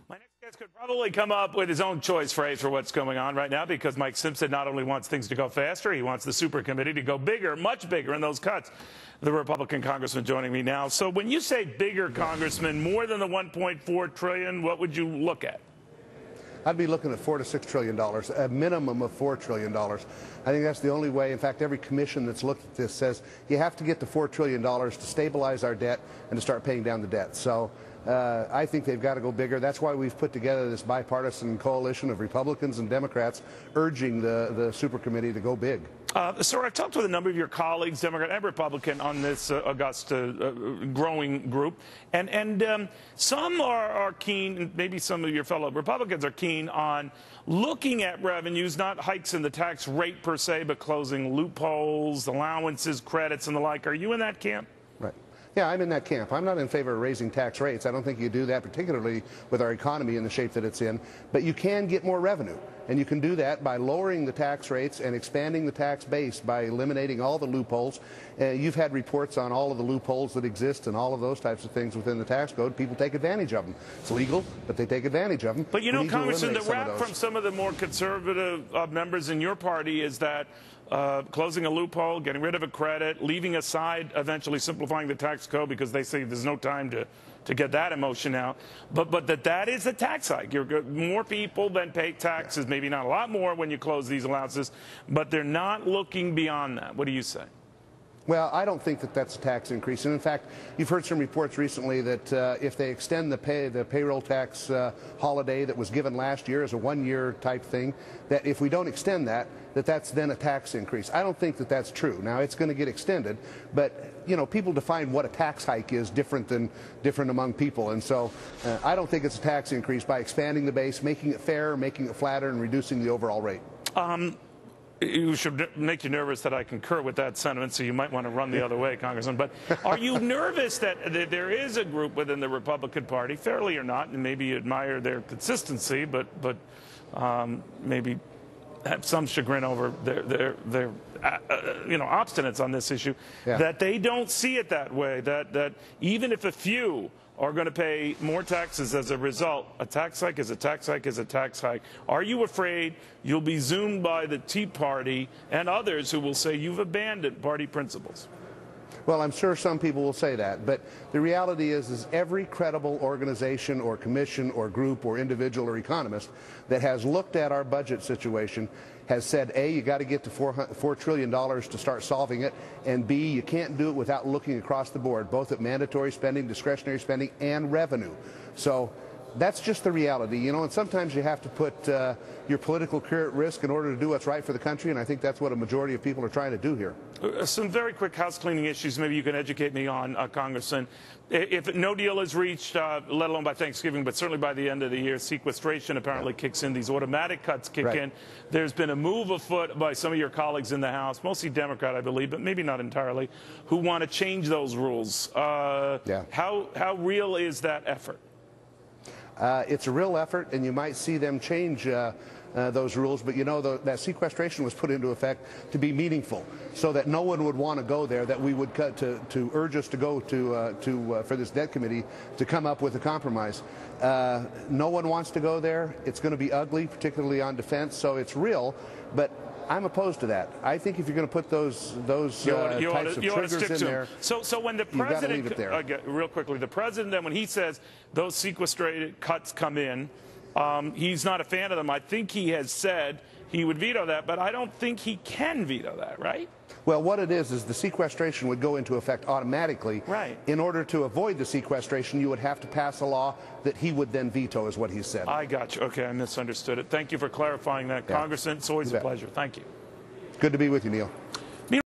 My next guest could probably come up with his own choice phrase for what's going on right now, because Mike Simpson not only wants things to go faster, he wants the super committee to go bigger, much bigger in those cuts. The Republican congressman joining me now. So when you say bigger, Congressman, more than the $1.4 trillion, what would you look at? I'd be looking at $4 to $6 trillion, a minimum of $4 trillion. I think that's the only way. In fact, every commission that's looked at this says you have to get to $4 trillion to stabilize our debt and to start paying down the debt. So I think they've got to go bigger. That's why we've put together this bipartisan coalition of Republicans and Democrats urging the super committee to go big. Sir, I've talked with a number of your colleagues, Democrat and Republican, on this august growing group, and some are keen, maybe some of your fellow Republicans are keen on looking at revenues, not hikes in the tax rate per se, but closing loopholes, allowances, credits, and the like. Are you in that camp? Right. Yeah, I'm in that camp. I'm not in favor of raising tax rates. I don't think you do that, particularly with our economy in the shape that it's in. But you can get more revenue, and you can do that by lowering the tax rates and expanding the tax base by eliminating all the loopholes. You've had reports on all of the loopholes that exist and all of those types of things within the tax code. People take advantage of them. It's legal, but they take advantage of them. But you know, Congressman, the rap from some of the more conservative members in your party is that closing a loophole, getting rid of a credit, leaving aside eventually simplifying the tax code, because they say there's no time to get that emotion out, but that is a tax hike. More people than pay taxes, maybe not a lot more when you close these allowances, but they're not looking beyond that. What do you say? Well, I don't think that that's a tax increase. And in fact, you've heard some reports recently that if they extend the payroll tax holiday that was given last year as a one-year type thing, that if we don't extend that, that's then a tax increase. I don't think that that's true. Now, it's going to get extended, but you know, people define what a tax hike is different among people, and so I don't think it's a tax increase by expanding the base, making it fair, making it flatter, and reducing the overall rate. You should make you nervous that I concur with that sentiment, so you might want to run the other way, Congressman. But are you nervous that there is a group within the Republican Party, fairly or not, and maybe you admire their consistency, but maybe have some chagrin over their obstinance on this issue, that they don't see it that way, that even if a few are going to pay more taxes as a result, a tax hike is a tax hike is a tax hike. Are you afraid you'll be zoomed by the Tea Party and others who will say you've abandoned party principles? Well, I'm sure some people will say that, but the reality is every credible organization or commission or group or individual or economist that has looked at our budget situation has said, A, you got to get to $4 trillion to start solving it, and B, you can't do it without looking across the board, both at mandatory spending, discretionary spending, and revenue. So that's just the reality, you know, and sometimes you have to put your political career at risk in order to do what's right for the country, and I think that's what a majority of people are trying to do here. Some very quick house cleaning issues maybe you can educate me on, Congressman. If no deal is reached, let alone by Thanksgiving, but certainly by the end of the year, sequestration apparently kicks in. These automatic cuts kick in. There's been a move afoot by some of your colleagues in the House, mostly Democrat, I believe, but maybe not entirely, who want to change those rules. How real is that effort? It's a real effort, and you might see them change those rules, but you know, that sequestration was put into effect to be meaningful, so that no one would want to go there, that we would cut to urge us to go for this debt committee to come up with a compromise. No one wants to go there. It's going to be ugly, particularly on defense, so it's real, but I'm opposed to that. I think if you're going to put those types of triggers in there, so when the president, real quickly, the president, then when he says those sequestrated cuts come in, he's not a fan of them. I think he has said he would veto that, but I don't think he can veto that, right? Well, what it is the sequestration would go into effect automatically. Right. In order to avoid the sequestration, you would have to pass a law that he would then veto, is what he said. I got you. Okay, I misunderstood it. Thank you for clarifying that, Congressman. It's always a pleasure. Thank you. Good to be with you, Neil.